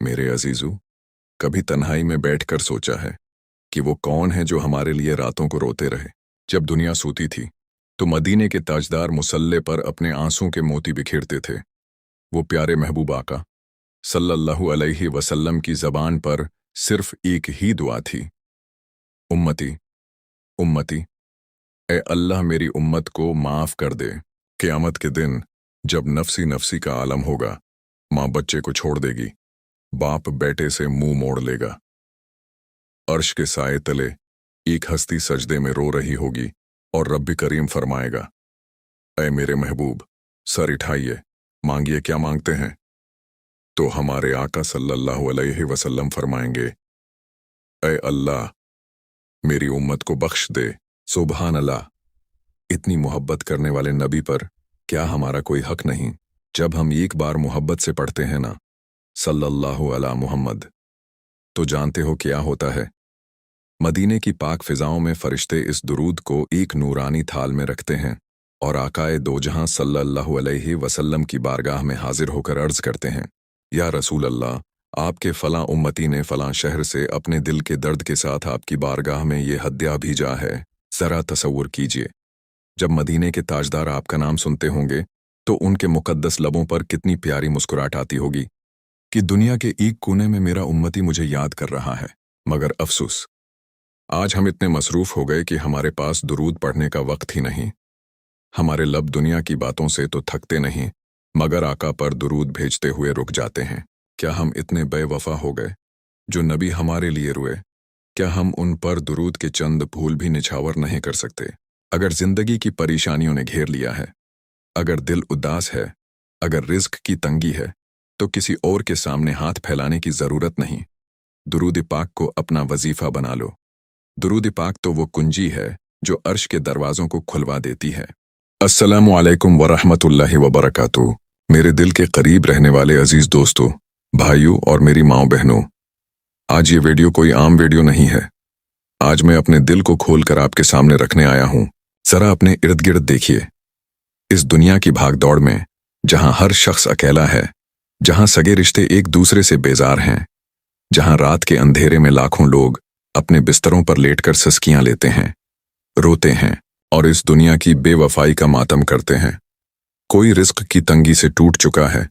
मेरे अजीजों, कभी तन्हाई में बैठकर सोचा है कि वो कौन है जो हमारे लिए रातों को रोते रहे। जब दुनिया सोती थी तो मदीने के ताजदार मुसल्ले पर अपने आंसू के मोती बिखेरते थे। वो प्यारे महबूब आका सल्लल्लाहु अलैहि वसल्लम की जबान पर सिर्फ एक ही दुआ थी, उम्मती उम्मती। ए अल्लाह, मेरी उम्मत को माफ कर दे। क़यामत के दिन जब नफसी नफसी का आलम होगा, माँ बच्चे को छोड़ देगी, बाप बेटे से मुंह मोड़ लेगा। अर्श के साए तले एक हस्ती सजदे में रो रही होगी और रब्बी करीम फरमाएगा, ऐ मेरे महबूब, सर उठाइए, मांगिए क्या मांगते हैं। तो हमारे आका सल्लल्लाहु अलैहि वसल्लम फरमाएंगे, ऐ अल्लाह, मेरी उम्मत को बख्श दे। सुबहान अल्लाह। इतनी मोहब्बत करने वाले नबी पर क्या हमारा कोई हक नहीं। जब हम एक बार मोहब्बत से पढ़ते हैं ना सल्लल्लाहु अला मुहम्मद, तो जानते हो क्या होता है। मदीने की पाक फिजाओं में फरिश्ते इस दुरूद को एक नूरानी थाल में रखते हैं और आकाए दो जहां सल्लल्लाहु अलैहि वसल्लम की बारगाह में हाजिर होकर अर्ज करते हैं, या रसूल अल्लाह, आपके फलां उम्मती ने फलां शहर से अपने दिल के दर्द के साथ आपकी बारगाह में ये हदिया भेजा है। जरा तसव्वुर कीजिए, जब मदीने के ताजदार आपका नाम सुनते होंगे तो उनके मुकद्दस लबों पर कितनी प्यारी मुस्कुराहट आती होगी कि दुनिया के एक कोने में मेरा उम्मती मुझे याद कर रहा है। मगर अफसोस, आज हम इतने मसरूफ हो गए कि हमारे पास दुरूद पढ़ने का वक्त ही नहीं। हमारे लब दुनिया की बातों से तो थकते नहीं, मगर आका पर दुरूद भेजते हुए रुक जाते हैं। क्या हम इतने बेवफा हो गए जो नबी हमारे लिए रोए? क्या हम उन पर दुरूद के चंद फूल भी निछावर नहीं कर सकते? अगर जिंदगी की परेशानियों ने घेर लिया है, अगर दिल उदास है, अगर रिस्क की तंगी है, तो किसी और के सामने हाथ फैलाने की जरूरत नहीं। दुरूद पाक को अपना वजीफा बना लो। दुरूद पाक तो वो कुंजी है जो अर्श के दरवाजों को खुलवा देती है। अस्सलामु अलैकुम वरहमतुल्लाहि वबरकातुहू। मेरे दिल के करीब रहने वाले अजीज दोस्तों, भाइयों और मेरी माँ बहनों, आज ये वीडियो कोई आम वीडियो नहीं है। आज मैं अपने दिल को खोलकर आपके सामने रखने आया हूं। जरा अपने इर्द गिर्द देखिए। इस दुनिया की भागदौड़ में जहां हर शख्स अकेला है, जहां सगे रिश्ते एक दूसरे से बेजार हैं, जहां रात के अंधेरे में लाखों लोग अपने बिस्तरों पर लेटकर सिसकियां लेते हैं, रोते हैं और इस दुनिया की बेवफाई का मातम करते हैं। कोई रिस्क की तंगी से टूट चुका है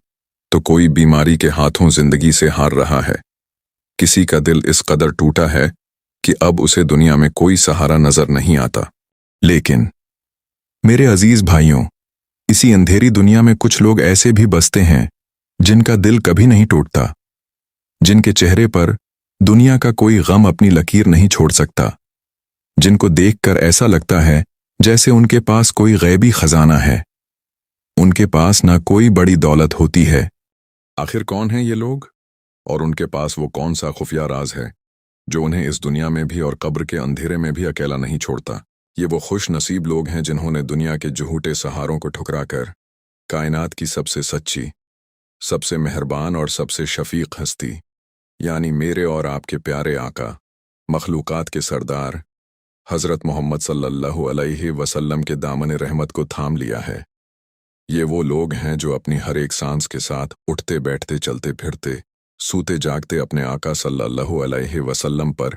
तो कोई बीमारी के हाथों जिंदगी से हार रहा है। किसी का दिल इस कदर टूटा है कि अब उसे दुनिया में कोई सहारा नजर नहीं आता। लेकिन मेरे अजीज भाइयों, इसी अंधेरी दुनिया में कुछ लोग ऐसे भी बसते हैं जिनका दिल कभी नहीं टूटता, जिनके चेहरे पर दुनिया का कोई गम अपनी लकीर नहीं छोड़ सकता, जिनको देखकर ऐसा लगता है जैसे उनके पास कोई गैबी खजाना है। उनके पास ना कोई बड़ी दौलत होती है। आखिर कौन हैं ये लोग और उनके पास वो कौन सा खुफिया राज है जो उन्हें इस दुनिया में भी और कब्र के अंधेरे में भी अकेला नहीं छोड़ता? ये वो खुश नसीब लोग हैं जिन्होंने दुनिया के झूठे सहारों को ठुकराकर कायनात की सबसे सच्ची, सबसे मेहरबान और सबसे शफीक हस्ती, यानी मेरे और आपके प्यारे आका, मखलूकात के सरदार हज़रत मोहम्मद सल्लल्लाहु अलैहि वसल्लम के दामन रहमत को थाम लिया है। ये वो लोग हैं जो अपनी हर एक सांस के साथ उठते बैठते चलते फिरते सूते जागते अपने आका सल्लल्लाहु अलैहि वसल्लम पर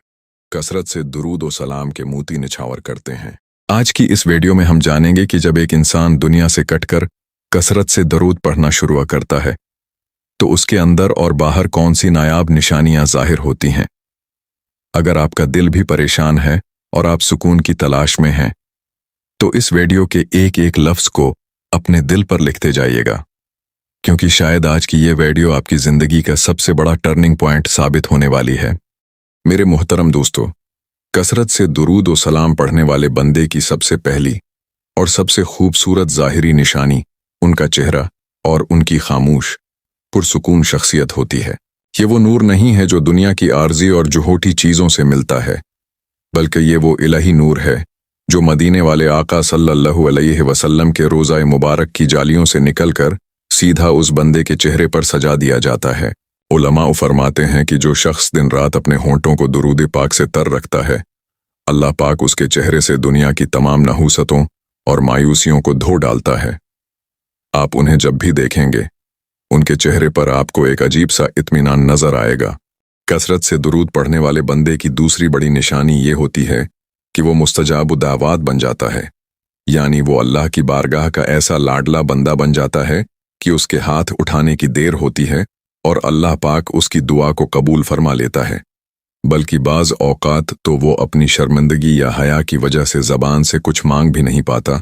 कसरत से दुरूद और सलाम के मोती निछावर करते हैं। आज की इस वीडियो में हम जानेंगे कि जब एक इंसान दुनिया से कटकर कसरत से दरूद पढ़ना शुरू करता है तो उसके अंदर और बाहर कौन सी नायाब निशानियां जाहिर होती हैं। अगर आपका दिल भी परेशान है और आप सुकून की तलाश में हैं, तो इस वीडियो के एक एक लफ्ज को अपने दिल पर लिखते जाइएगा, क्योंकि शायद आज की ये वीडियो आपकी जिंदगी का सबसे बड़ा टर्निंग पॉइंट साबित होने वाली है। मेरे मोहतरम दोस्तों, कसरत से दुरूद और सलाम पढ़ने वाले बंदे की सबसे पहली और सबसे खूबसूरत ज़ाहिरी निशानी उनका चेहरा और उनकी खामोश पुरसुकून शख्सियत होती है। ये वो नूर नहीं है जो दुनिया की आर्जी और जुहोटी चीज़ों से मिलता है, बल्कि ये वो इलाही नूर है जो मदीने वाले आका सल्लल्लाहु अलैहि वसल्लम के रोज़ा मुबारक की जालियों से निकलकर सीधा उस बंदे के चेहरे पर सजा दिया जाता है। उलमा फरमाते हैं कि जो शख्स दिन रात अपने होंठों को दुरूद पाक से तर रखता है, अल्लाह पाक उसके चेहरे से दुनिया की तमाम नहूसतों और मायूसियों को धो डालता है। आप उन्हें जब भी देखेंगे उनके चेहरे पर आपको एक अजीब सा इत्मीनान नजर आएगा। कसरत से दुरूद पढ़ने वाले बंदे की दूसरी बड़ी निशानी ये होती है कि वो मुस्तजाब दावत बन जाता है, यानी वो अल्लाह की बारगाह का ऐसा लाडला बंदा बन जाता है कि उसके हाथ उठाने की देर होती है और अल्लाह पाक उसकी दुआ को कबूल फरमा लेता है। बल्कि बाज़ औकात तो वो अपनी शर्मिंदगी या हया की वजह से ज़बान से कुछ मांग भी नहीं पाता,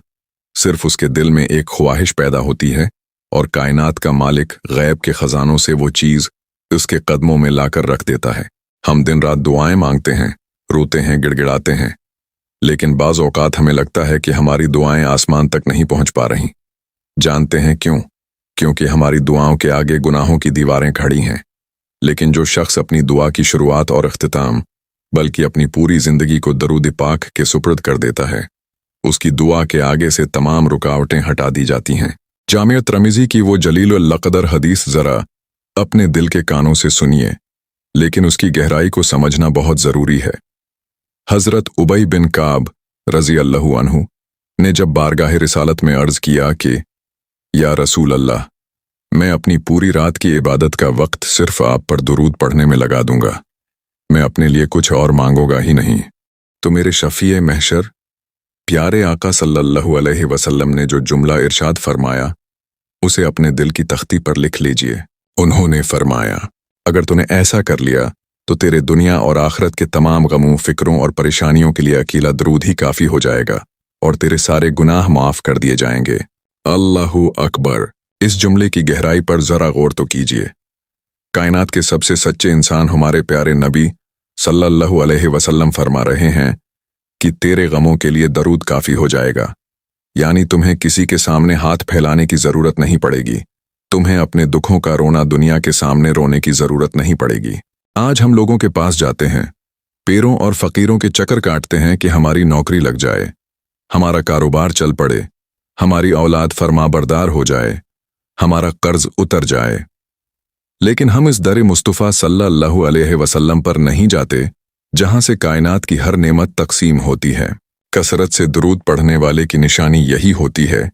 सिर्फ उसके दिल में एक ख्वाहिश पैदा होती है और कायनात का मालिक गैब के ख़जानों से वो चीज़ उसके कदमों में लाकर रख देता है। हम दिन रात दुआएं मांगते हैं, रोते हैं, गिड़गिड़ाते हैं, लेकिन बाज़ औकात हमें लगता है कि हमारी दुआएं आसमान तक नहीं पहुंच पा रहीं। जानते हैं क्यों? क्योंकि हमारी दुआओं के आगे गुनाहों की दीवारें खड़ी हैं। लेकिन जो शख्स अपनी दुआ की शुरुआत और इख्तिताम बल्कि अपनी पूरी जिंदगी को दरूद पाक के सुपुर्द कर देता है, उसकी दुआ के आगे से तमाम रुकावटें हटा दी जाती हैं। जामिया तिर्मिज़ी की वो जलील लक़दर हदीस ज़रा अपने दिल के कानों से सुनिए, लेकिन उसकी गहराई को समझना बहुत ज़रूरी है। हज़रत उबई बिन काब रज़ी अल्लाहु अन्हु ने जब बारगाह रिसालत में अर्ज़ किया कि या रसूल अल्लाह, मैं अपनी पूरी रात की इबादत का वक्त सिर्फ आप पर दुरूद पढ़ने में लगा दूंगा, मैं अपने लिए कुछ और मांगूंगा ही नहीं, तो मेरे शफ़ीए महशर प्यारे आका सल्लल्लाहु अलैहि वसल्लम ने जो जुमला इरशाद फरमाया उसे अपने दिल की तख्ती पर लिख लीजिए। उन्होंने फरमाया, अगर तूने ऐसा कर लिया तो तेरे दुनिया और आखिरत के तमाम गमों, फिक्रों और परेशानियों के लिए अकेला दरूद ही काफ़ी हो जाएगा और तेरे सारे गुनाह माफ़ कर दिए जाएंगे। अल्लाहु अकबर। इस जुमले की गहराई पर ज़रा गौर तो कीजिए। कायनात के सबसे सच्चे इंसान हमारे प्यारे नबी सल्लल्लाहु अलैहि वसल्लम फरमा रहे हैं कि तेरे गमों के लिए दरूद काफ़ी हो जाएगा, यानी तुम्हें किसी के सामने हाथ फैलाने की ज़रूरत नहीं पड़ेगी, तुम्हें अपने दुखों का रोना दुनिया के सामने रोने की ज़रूरत नहीं पड़ेगी। आज हम लोगों के पास जाते हैं, पेरों और फ़कीरों के चक्कर काटते हैं कि हमारी नौकरी लग जाए, हमारा कारोबार चल पड़े, हमारी औलाद फरमाबरदार हो जाए, हमारा कर्ज उतर जाए। लेकिन हम इस दर मुस्तफ़ा सल्लल्लाहु अलैहि वसल्लम पर नहीं जाते जहां से कायनात की हर नेमत तकसीम होती है। कसरत से दुरूद पढ़ने वाले की निशानी यही होती है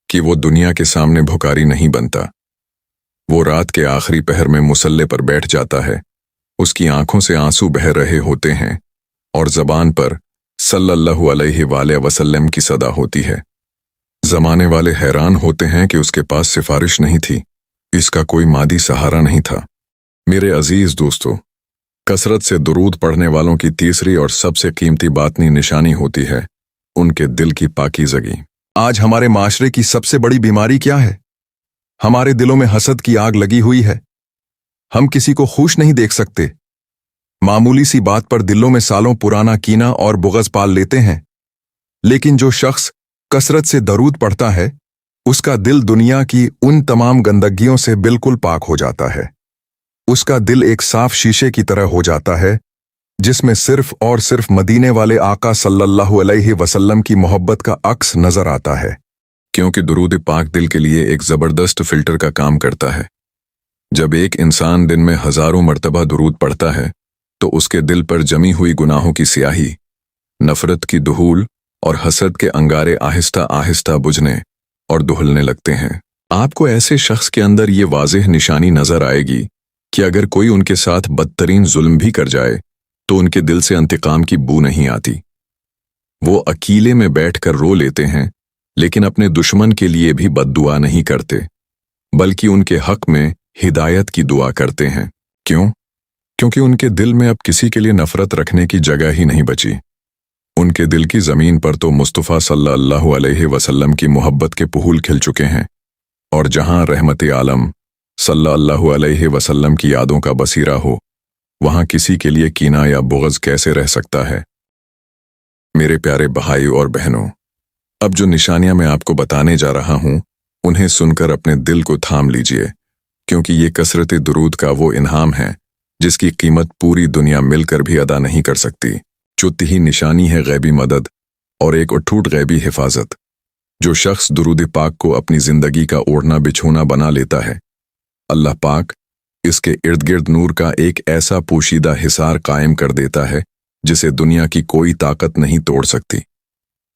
कि वो दुनिया के सामने भुखारी नहीं बनता। वो रात के आखिरी पहर में मुसल्ले पर बैठ जाता है, उसकी आंखों से आंसू बह रहे होते हैं और ज़बान पर सल्लल्लाहु अलैहि वसल्लम की सदा होती है। ज़माने वाले हैरान होते हैं कि उसके पास सिफारिश नहीं थी, इसका कोई मादी सहारा नहीं था। मेरे अजीज दोस्तों, कसरत से दुरूद पढ़ने वालों की तीसरी और सबसे कीमती बातनी निशानी होती है उनके दिल की पाकीज़गी। आज हमारे माशरे की सबसे बड़ी बीमारी क्या है? हमारे दिलों में हसद की आग लगी हुई है। हम किसी को खुश नहीं देख सकते। मामूली सी बात पर दिलों में सालों पुराना कीना और बुग़्ज़ पाल लेते हैं। लेकिन जो शख्स कसरत से दरूद पढ़ता है, उसका दिल दुनिया की उन तमाम गंदगियों से बिल्कुल पाक हो जाता है। उसका दिल एक साफ शीशे की तरह हो जाता है, जिसमें सिर्फ और सिर्फ मदीने वाले आका सल्लल्लाहु अलैहि वसल्लम की मोहब्बत का अक्स नजर आता है। क्योंकि दुरूद पाक दिल के लिए एक ज़बरदस्त फिल्टर का काम करता है। जब एक इंसान दिन में हज़ारों मर्तबा दुरूद पढ़ता है तो उसके दिल पर जमी हुई गुनाहों की स्याही, नफ़रत की दुहूल और हसद के अंगारे आहिस्ता आहिस्ता बुझने और दुहलने लगते हैं। आपको ऐसे शख्स के अंदर ये वाज़ेह निशानी नज़र आएगी कि अगर कोई उनके साथ बदतरीन जुल्म भी कर जाए तो उनके दिल से इंतकाम की बू नहीं आती। वो अकेले में बैठकर रो लेते हैं, लेकिन अपने दुश्मन के लिए भी बद्दुआ नहीं करते, बल्कि उनके हक में हिदायत की दुआ करते हैं। क्यों? क्योंकि उनके दिल में अब किसी के लिए नफरत रखने की जगह ही नहीं बची। उनके दिल की ज़मीन पर तो मुस्तफ़ा सल्लल्लाहु अलैहि वसल्लम की मोहब्बत के पुहूल खिल चुके हैं, और जहां रहमत आलम सल्लल्लाहु अलैहि वसल्लम की यादों का बसीरा हो, वहां किसी के लिए कीना या बुग़्ज़ कैसे रह सकता है। मेरे प्यारे भाई और बहनों, अब जो निशानियां मैं आपको बताने जा रहा हूं, उन्हें सुनकर अपने दिल को थाम लीजिए, क्योंकि ये कसरत दुरूद का वो इनाम है जिसकी कीमत पूरी दुनिया मिलकर भी अदा नहीं कर सकती। चौथी ही निशानी है गैबी मदद और एक अटूट गैबी हिफाजत। जो शख्स दुरूद पाक को अपनी जिंदगी का ओढ़ना बिछोना बना लेता है, अल्लाह पाक इसके इर्द गिर्द नूर का एक ऐसा पोशीदा हिसार कायम कर देता है जिसे दुनिया की कोई ताकत नहीं तोड़ सकती।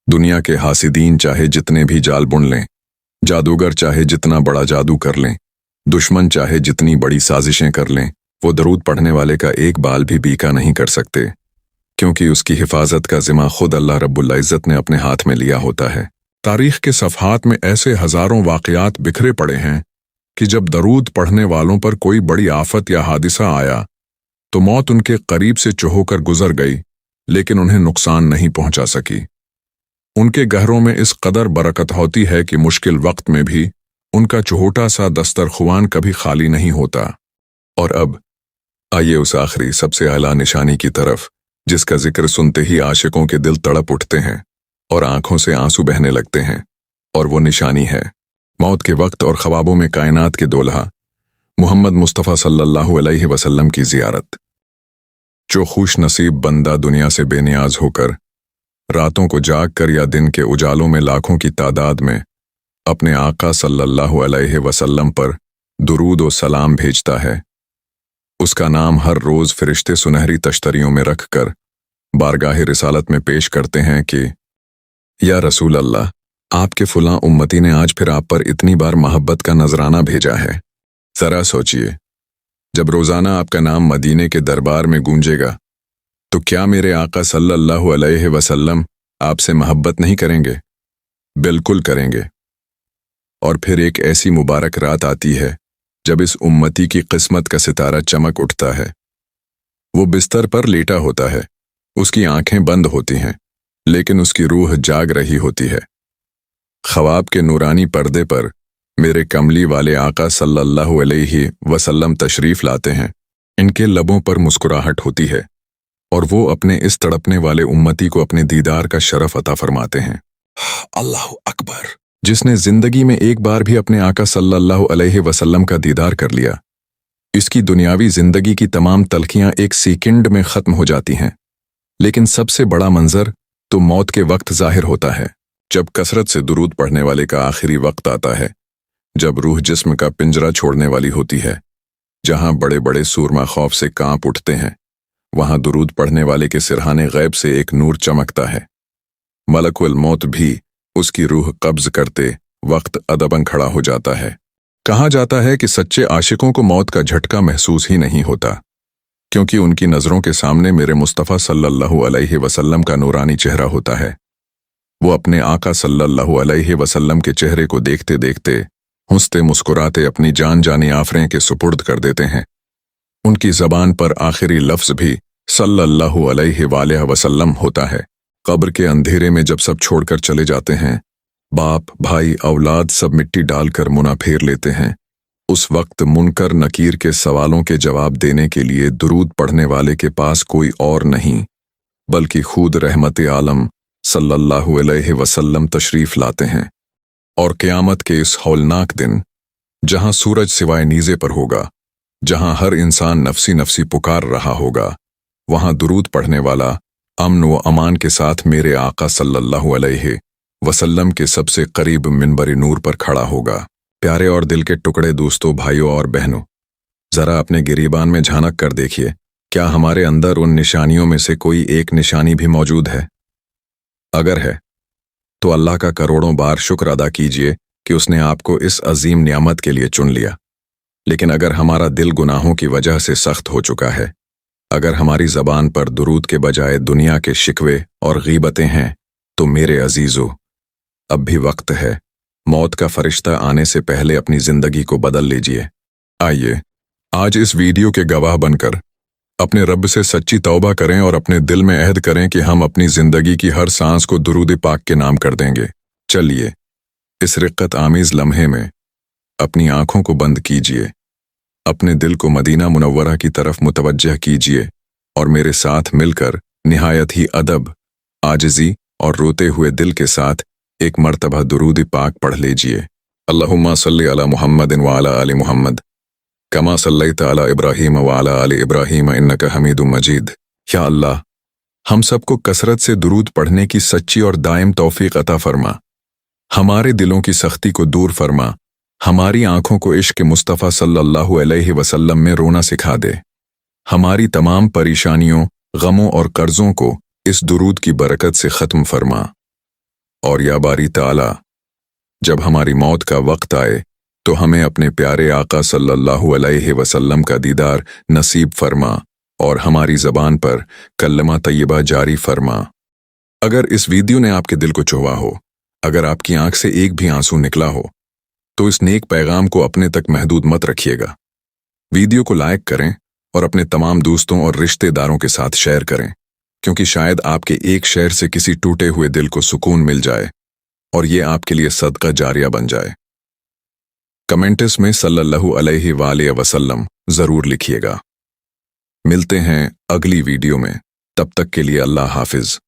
दुनिया के हासिदीन चाहे जितने भी जाल बुन लें, जादूगर चाहे जितना बड़ा जादू कर लें, दुश्मन चाहे जितनी बड़ी साजिशें कर लें, वो दरूद पढ़ने वाले का एक बाल भी बीका नहीं कर सकते, क्योंकि उसकी हिफाजत का जिम्मा खुद अल्लाह रब्बुल इज़्ज़त ने अपने हाथ में लिया होता है। तारीख के सफ़हात में ऐसे हज़ारों वाक़यात बिखरे पड़े हैं कि जब दरूद पढ़ने वालों पर कोई बड़ी आफत या हादिसा आया तो मौत उनके करीब से चुहोकर गुजर गई, लेकिन उन्हें नुकसान नहीं पहुंचा सकी। उनके गहरों में इस कदर बरकत होती है कि मुश्किल वक्त में भी उनका छोटा सा दस्तरख़ुआन कभी खाली नहीं होता। और अब आइए उस आखिरी सबसे आला निशानी की तरफ, जिसका जिक्र सुनते ही आशिकों के दिल तड़प उठते हैं और आंखों से आंसू बहने लगते हैं। और वो निशानी है मौत के वक्त और ख्वाबों में कायनात के दूल्हा मुहम्मद मुस्तफ़ा सल्लल्लाहु अलैहि वसल्लम की ज़ियारत। जो खुश नसीब बंदा दुनिया से बेनियाज होकर रातों को जाग कर या दिन के उजालों में लाखों की तादाद में अपने आका सल्लल्लाहु अलैहि वसल्लम पर दुरूद और सलाम भेजता है, उसका नाम हर रोज़ फरिश्ते सुनहरी तश्तरियों में रख कर बारगाह रिसालत में पेश करते हैं कि या रसूल अल्लाह, आपके फुलां उम्मती ने आज फिर आप पर इतनी बार मोहब्बत का नजराना भेजा है। ज़रा सोचिए, जब रोज़ाना आपका नाम मदीने के दरबार में गूंजेगा तो क्या मेरे आका सल्लल्लाहु अलैहि वसल्लम आपसे मोहब्बत नहीं करेंगे? बिल्कुल करेंगे। और फिर एक ऐसी मुबारक रात आती है जब इस उम्मती की किस्मत का सितारा चमक उठता है। वो बिस्तर पर लेटा होता है, उसकी आंखें बंद होती हैं, लेकिन उसकी रूह जाग रही होती है। ख्वाब के नूरानी पर्दे पर मेरे कमली वाले आका सल्लल्लाहु अलैहि वसल्लम तशरीफ लाते हैं। इनके लबों पर मुस्कुराहट होती है और वो अपने इस तड़पने वाले उम्मती को अपने दीदार का शरफ अता फरमाते हैं। अल्लाह अकबर। जिसने जिंदगी में एक बार भी अपने आका सल्लल्लाहु अलैहि वसल्लम का दीदार कर लिया, इसकी दुनियावी जिंदगी की तमाम तलखियां एक सेकंड में खत्म हो जाती हैं। लेकिन सबसे बड़ा मंजर तो मौत के वक्त जाहिर होता है, जब कसरत से दुरूद पढ़ने वाले का आखिरी वक्त आता है, जब रूह जिस्म का पिंजरा छोड़ने वाली होती है। जहां बड़े बड़े सूरमा खौफ से कांप उठते हैं, वहां दुरूद पढ़ने वाले के सिरहाने गैब से एक नूर चमकता है। मलकुल मौत भी उसकी रूह कब्ज करते वक्त अदबन खड़ा हो जाता है। कहा जाता है कि सच्चे आशिकों को मौत का झटका महसूस ही नहीं होता, क्योंकि उनकी नज़रों के सामने मेरे मुस्तफ़ा सल्लल्लाहु अलैहि वसल्लम का नूरानी चेहरा होता है। वो अपने आका सल्लल्लाहु अलैहि वसल्लम के चेहरे को देखते देखते हंसते मुस्कुराते अपनी जान जानी आफरें के सुपुर्द कर देते हैं। उनकी ज़बान पर आखिरी लफ्ज़ भी सल्लल्लाहु अलैहि वसल्लम होता है। कब्र के अंधेरे में जब सब छोड़कर चले जाते हैं, बाप भाई औलाद सब मिट्टी डालकर मुना फेर लेते हैं, उस वक्त मुनकर नकीर के सवालों के जवाब देने के लिए दुरूद पढ़ने वाले के पास कोई और नहीं बल्कि खुद रहमत आलम सल्लल्लाहु अलैहि वसल्लम तशरीफ लाते हैं। और क़यामत के इस हौलनाक दिन, जहां सूरज सिवाय नीज़े पर होगा, जहां हर इंसान नफसी नफसी पुकार रहा होगा, वहां दुरूद पढ़ने वाला अमन व अमान के साथ मेरे आका सल्लल्लाहु अलैहि वसल्लम के सबसे करीब मिंबर नूर पर खड़ा होगा। प्यारे और दिल के टुकड़े दोस्तों, भाइयों और बहनों, जरा अपने गिरीबान में झांक कर देखिए, क्या हमारे अंदर उन निशानियों में से कोई एक निशानी भी मौजूद है? अगर है तो अल्लाह का करोड़ों बार शुक्र अदा कीजिए कि उसने आपको इस अजीम नियामत के लिए चुन लिया। लेकिन अगर हमारा दिल गुनाहों की वजह से सख्त हो चुका है, अगर हमारी ज़बान पर दुरूद के बजाय दुनिया के शिकवे और गीबतें हैं, तो मेरे अजीज़ों, अब भी वक्त है। मौत का फरिश्ता आने से पहले अपनी ज़िंदगी को बदल लीजिए। आइए आज इस वीडियो के गवाह बनकर अपने रब से सच्ची तौबा करें और अपने दिल में अहद करें कि हम अपनी ज़िंदगी की हर सांस को दुरूद पाक के नाम कर देंगे। चलिए इस रिक्कत आमीज़ लम्हे में अपनी आँखों को बंद कीजिए, अपने दिल को मदीना मुनव्वरा की तरफ मुतवज्जह कीजिए और मेरे साथ मिलकर निहायत ही अदब, आजिज़ी और रोते हुए दिल के साथ एक मर्तबा दुरूद पाक पढ़ लीजिए। अल्लाहुम्मा सल्ली अला मुहम्मदिन व अला आलि मुहम्मद कमा सल्लैता अला इब्राहीम व अला आलि इब्राहीम इन्नका हमीदुम मजीद। या अल्लाह, हम सबको कसरत से दुरूद पढ़ने की सच्ची और दायम तौफीक अता फरमा, हमारे दिलों की सख्ती को दूर फरमा, हमारी आंखों को इश्क मुस्तफ़ा सल्लल्लाहु अलैहि वसल्लम में रोना सिखा दे, हमारी तमाम परेशानियों, गमों और कर्जों को इस दुरूद की बरकत से ख़त्म फरमा। और या बारी ताला, जब हमारी मौत का वक्त आए तो हमें अपने प्यारे आका सल्लल्लाहु अलैहि वसल्लम का दीदार नसीब फरमा और हमारी ज़बान पर कलमा तय्यबा जारी फरमा। अगर इस वीडियो ने आपके दिल को छुआ हो, अगर आपकी आंख से एक भी आंसू निकला हो, तो इस नेक पैगाम को अपने तक महदूद मत रखिएगा। वीडियो को लाइक करें और अपने तमाम दोस्तों और रिश्तेदारों के साथ शेयर करें, क्योंकि शायद आपके एक शेयर से किसी टूटे हुए दिल को सुकून मिल जाए और ये आपके लिए सदका जारिया बन जाए। कमेंट्स में सल्लल्लाहु अलैहि वसल्लम ज़रूर लिखिएगा। मिलते हैं अगली वीडियो में, तब तक के लिए अल्लाह हाफिज।